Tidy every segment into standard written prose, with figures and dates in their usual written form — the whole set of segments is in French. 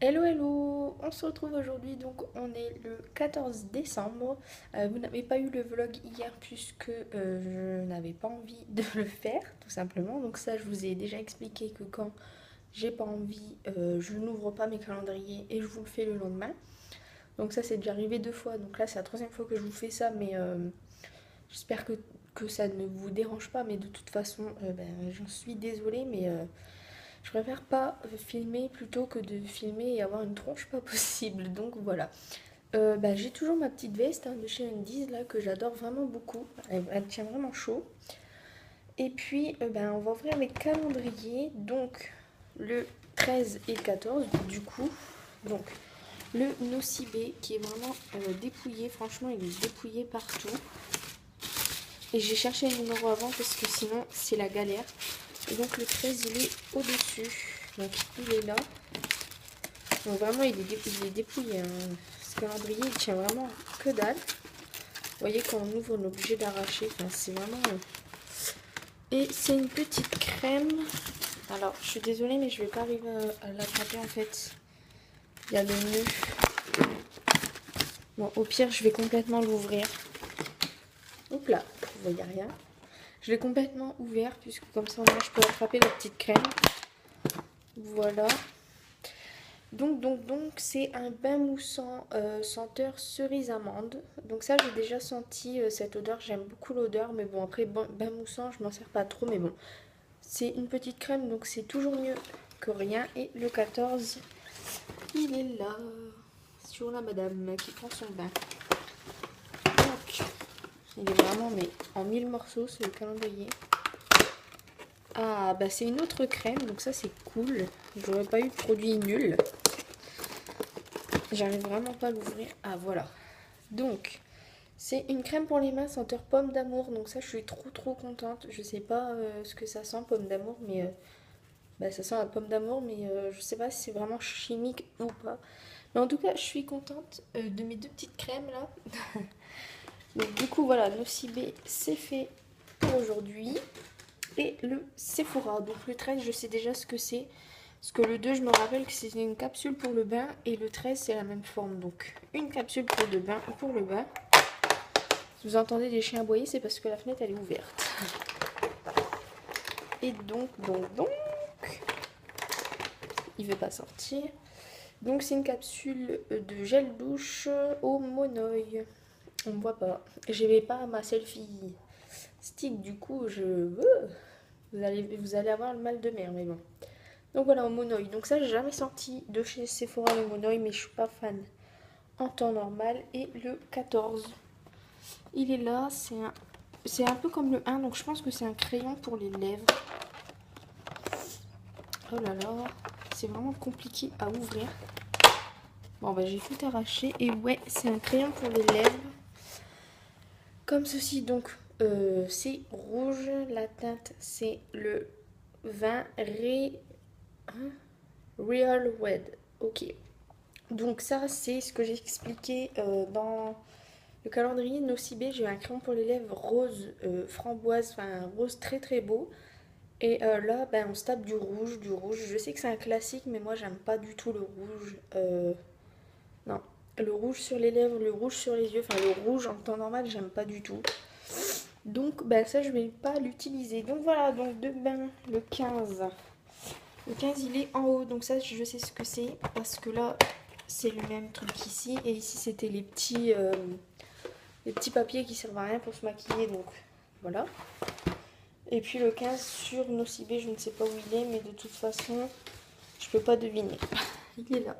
Hello hello, on se retrouve aujourd'hui, donc on est le 14 décembre. Vous n'avez pas eu le vlog hier puisque je n'avais pas envie de le faire tout simplement. Donc ça je vous ai déjà expliqué que quand j'ai pas envie, je n'ouvre pas mes calendriers et je vous le fais le lendemain. Donc ça c'est déjà arrivé 2 fois, donc là c'est la troisième fois que je vous fais ça, mais j'espère que ça ne vous dérange pas. Mais de toute façon, j'en suis désolée, mais je préfère pas filmer plutôt que de filmer et avoir une tronche pas possible. Donc voilà. J'ai toujours ma petite veste de chez Undies là que j'adore vraiment beaucoup. Elle tient vraiment chaud. Et puis on va ouvrir les calendriers. Donc le 13 et le 14 du coup. Donc le Nocibé qui est vraiment dépouillé. Franchement il est dépouillé partout. Et j'ai cherché le numéro avant parce que sinon c'est la galère. Et donc le 13 il est au-dessus. Donc il est là. Donc vraiment il est dépouillé. Ce calendrier il tient vraiment que dalle. Vous voyez quand on ouvre on est obligé d'arracher. Enfin, c'est vraiment... Et c'est une petite crème. Alors je suis désolée mais je vais pas arriver à l'attraper en fait. Il y a le nœud. Bon au pire je vais complètement l'ouvrir. Hop là, vous voyez rien. Je l'ai complètement ouvert puisque comme ça moi je peux attraper la petite crème. Voilà. Donc c'est un bain moussant senteur cerise amande. Donc ça j'ai déjà senti cette odeur, j'aime beaucoup l'odeur, mais bon après bain moussant je m'en sers pas trop, mais bon. C'est une petite crème donc c'est toujours mieux que rien. Et le 14, il est là. C'est toujours la madame qui prend son bain. Donc il est vraiment mais en 1000 morceaux ce calendrier. Ah bah c'est une autre crème donc ça c'est cool. J'aurais pas eu de produit nul. J'arrive vraiment pas à l'ouvrir. Ah voilà. Donc, c'est une crème pour les mains senteur pomme d'amour. Donc ça, je suis trop contente. Je sais pas ce que ça sent, pomme d'amour, mais ça sent la pomme d'amour, mais je sais pas si c'est vraiment chimique ou pas. Mais en tout cas, je suis contente de mes deux petites crèmes là. Donc du coup, voilà, Nocibé, c'est fait pour aujourd'hui. Et le Sephora. Donc le 13, je sais déjà ce que c'est. Parce que le 2, je me rappelle que c'était une capsule pour le bain. Et le 13, c'est la même forme. Donc une capsule pour le bain. Si vous entendez des chiens aboyer, c'est parce que la fenêtre, elle est ouverte. Et donc, il ne veut pas sortir. Donc c'est une capsule de gel douche au monoeil. On ne voit pas. Je vais pas ma selfie stick, du coup, vous allez avoir le mal de mer, mais bon. Donc voilà, au monoeil. Donc ça, j'ai jamais sorti de chez Sephora le monoeil, mais je suis pas fan en temps normal. Et le 14, il est là. C'est un peu comme le 1, donc je pense que c'est un crayon pour les lèvres. Oh là là, c'est vraiment compliqué à ouvrir. Bon j'ai tout arraché. Et ouais, c'est un crayon pour les lèvres. Comme ceci, donc c'est rouge. La teinte, c'est le 20 Real Red. Ok. Donc ça, c'est ce que j'ai expliqué dans le calendrier Nocibé. J'ai un crayon pour les lèvres rose framboise, enfin un rose très beau. Et là, on se tape du rouge, Je sais que c'est un classique, mais moi, j'aime pas du tout le rouge. Non, le rouge sur les lèvres, le rouge sur les yeux, enfin le rouge en temps normal, j'aime pas du tout. Donc, ça, je vais pas l'utiliser. Donc voilà, donc de bain, le 15. Le 15, il est en haut, donc ça, je sais ce que c'est, parce que là, c'est le même truc ici. Et ici, c'était les petits papiers qui servent à rien pour se maquiller, donc voilà. Et puis le 15 sur Nocibé, je ne sais pas où il est, mais de toute façon, je peux pas deviner. Il est là.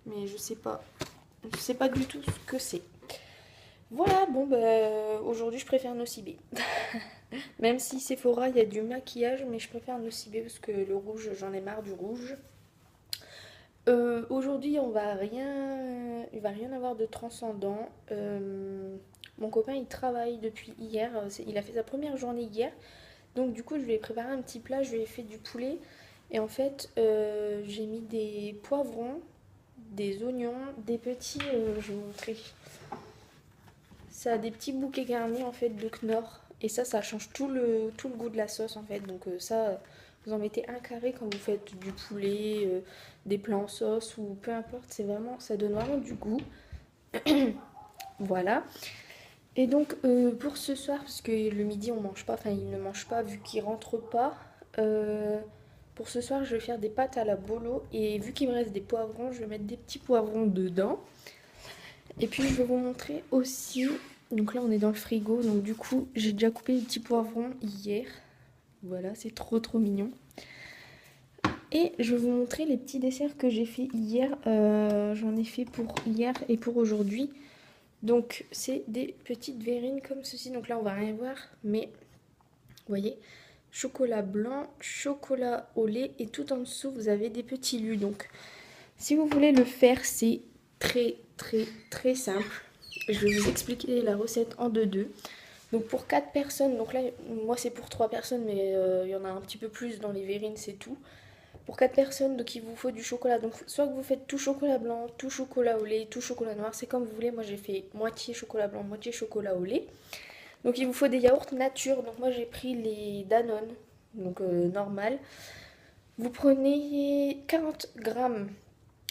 Mais je sais pas du tout ce que c'est. Voilà, aujourd'hui je préfère Nocibé. Même si Sephora, il y a du maquillage, mais je préfère Nocibé parce que le rouge, j'en ai marre du rouge. Aujourd'hui, il va rien avoir de transcendant. Mon copain, il travaille depuis hier. Il a fait sa première journée hier. Donc du coup, je lui ai préparé un petit plat. Je lui ai fait du poulet. Et en fait, j'ai mis des poivrons, des oignons, des petits... je vais vous montrer. Ça a des petits bouquets garnis en fait de Knorr. Et ça change tout le goût de la sauce en fait. Donc ça, Vous en mettez un carré quand vous faites du poulet, des plats en sauce ou peu importe. C'est vraiment, ça donne vraiment du goût. Voilà. Et donc pour ce soir, parce que le midi on mange pas, enfin il ne mange pas vu qu'il rentre pas. Pour ce soir je vais faire des pâtes à la bolo et vu qu'il me reste des poivrons, je vais mettre des petits poivrons dedans. Et puis je vais vous montrer aussi, donc là on est dans le frigo, donc du coup j'ai déjà coupé les petits poivrons hier. Voilà, c'est trop trop mignon. Et je vais vous montrer les petits desserts que j'ai fait hier. J'en ai fait pour hier et pour aujourd'hui. Donc c'est des petites verrines comme ceci. Donc là on va rien voir, mais vous voyez, chocolat blanc, chocolat au lait et tout en dessous vous avez des petits lus. Donc si vous voulez le faire, c'est très très très simple. Je vais vous expliquer la recette en 2-2. Donc pour 4 personnes, donc là moi c'est pour 3 personnes mais il y en a un petit peu plus dans les verrines, c'est tout. Pour 4 personnes, donc il vous faut du chocolat. Donc soit que vous faites tout chocolat blanc, tout chocolat au lait, tout chocolat noir, c'est comme vous voulez. Moi j'ai fait moitié chocolat blanc, moitié chocolat au lait. Donc il vous faut des yaourts nature. Donc moi j'ai pris les Danone, donc normal. Vous prenez 40 grammes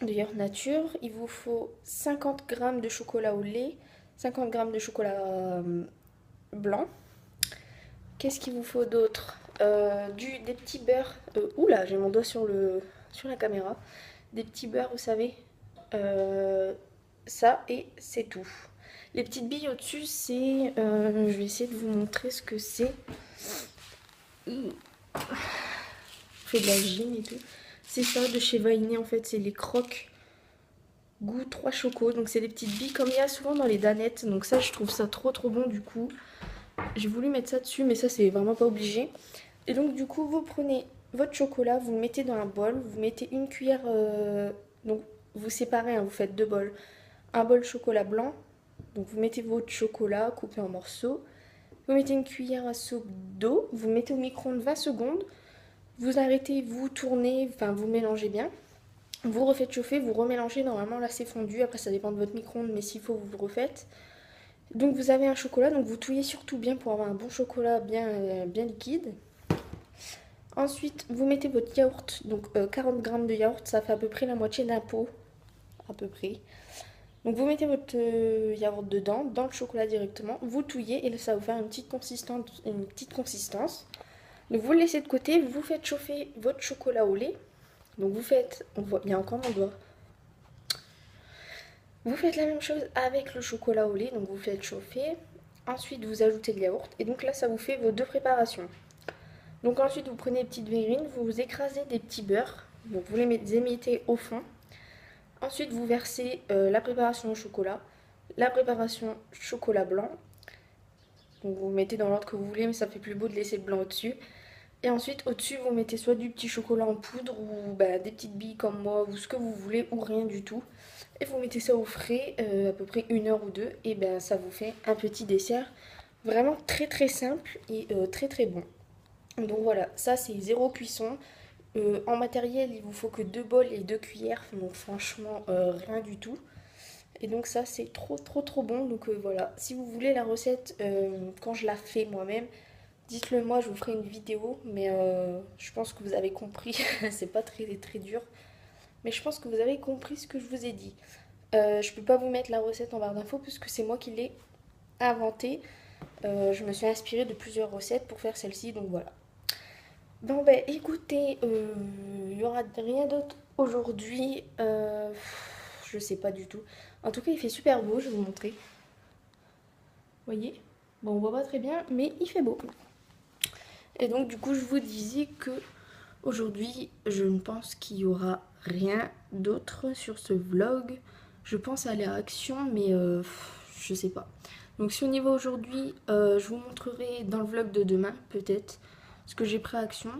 de yaourt nature. Il vous faut 50 grammes de chocolat au lait, 50 grammes de chocolat blanc. Qu'est-ce qu'il vous faut d'autre? Des petits beurres. Oula, j'ai mon doigt sur la caméra. Des petits beurres, vous savez. Ça, et c'est tout. Les petites billes au-dessus, c'est... je vais essayer de vous montrer ce que c'est. Je fais de la gym et tout. C'est ça, de chez Vainé, en fait. C'est les crocs goût 3 chocos. Donc, c'est des petites billes comme il y a souvent dans les danettes. Donc, ça, je trouve ça trop trop bon, du coup. J'ai voulu mettre ça dessus, mais ça, c'est vraiment pas obligé. Et donc du coup, vous prenez votre chocolat, vous le mettez dans un bol, vous mettez une cuillère, donc vous séparez, hein, vous faites 2 bols. Un bol chocolat blanc, donc vous mettez votre chocolat coupé en morceaux. Vous mettez une cuillère à soupe d'eau, vous mettez au micro-ondes 20 secondes. Vous arrêtez, vous tournez, enfin vous mélangez bien. Vous refaites chauffer, vous remélangez, normalement là c'est fondu, après ça dépend de votre micro-ondes, mais s'il faut vous le refaites. Donc vous avez un chocolat, donc vous touillez surtout bien pour avoir un bon chocolat bien liquide. Ensuite, vous mettez votre yaourt, donc 40 grammes de yaourt, ça fait à peu près la moitié d'un pot, à peu près. Donc vous mettez votre yaourt dedans, dans le chocolat directement, vous touillez et là, ça va vous faire une petite consistance. Donc vous le laissez de côté, vous faites chauffer votre chocolat au lait. Donc vous faites, on voit, il y a encore mon doigt. Vous faites la même chose avec le chocolat au lait, donc vous faites chauffer. Ensuite, vous ajoutez le yaourt et donc là, ça vous fait vos 2 préparations. Donc ensuite, vous prenez les petites verrines, vous écrasez des petits beurres, donc vous les émiettez au fond. Ensuite, vous versez la préparation au chocolat, la préparation chocolat blanc. Donc vous mettez dans l'ordre que vous voulez, mais ça fait plus beau de laisser le blanc au-dessus. Et ensuite, au-dessus, vous mettez soit du petit chocolat en poudre ou des petites billes comme moi, ou ce que vous voulez, ou rien du tout. Et vous mettez ça au frais, à peu près 1 heure ou 2, et ça vous fait un petit dessert vraiment très très simple et très très bon. Donc voilà, ça c'est 0 cuisson. En matériel, il vous faut que 2 bols et 2 cuillères, donc franchement rien du tout. Et donc ça c'est trop trop trop bon. Donc voilà, si vous voulez la recette quand je la fais moi-même, dites-le moi, je vous ferai une vidéo. Mais je pense que vous avez compris, c'est pas très très dur. Mais je pense que vous avez compris ce que je vous ai dit. Je peux pas vous mettre la recette en barre d'infos puisque c'est moi qui l'ai inventée. Je me suis inspirée de plusieurs recettes pour faire celle-ci, donc voilà. Bon écoutez, il n'y aura rien d'autre aujourd'hui. Je sais pas du tout. En tout cas, il fait super beau, je vais vous montrer. Vous voyez? Bon, on voit pas très bien, mais il fait beau. Et donc du coup, je vous disais que aujourd'hui, je ne pense qu'il y aura rien d'autre sur ce vlog. Je pense aller à Action, mais je sais pas. Donc si on y va aujourd'hui, je vous montrerai dans le vlog de demain, peut-être, ce que j'ai pris à Action.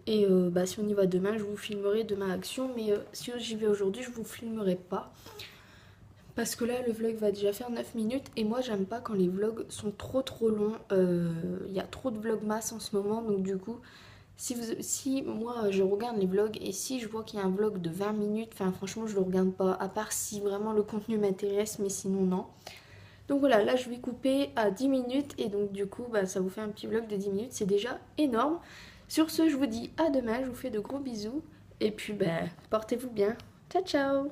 Et si on y va demain, je vous filmerai demain à Action. Mais si j'y vais aujourd'hui, je vous filmerai pas. Parce que là, le vlog va déjà faire 9 minutes. Et moi, j'aime pas quand les vlogs sont trop trop longs. Il y a trop de vlogmas en ce moment. Donc du coup, si moi, je regarde les vlogs et si je vois qu'il y a un vlog de 20 minutes, enfin franchement, je le regarde pas. À part si vraiment le contenu m'intéresse, mais sinon, non. Donc voilà, là, je vais couper à 10 minutes. Et donc du coup, ça vous fait un petit vlog de 10 minutes. C'est déjà énorme. Sur ce, je vous dis à demain, je vous fais de gros bisous. Et puis, ben, portez-vous bien. Ciao, ciao!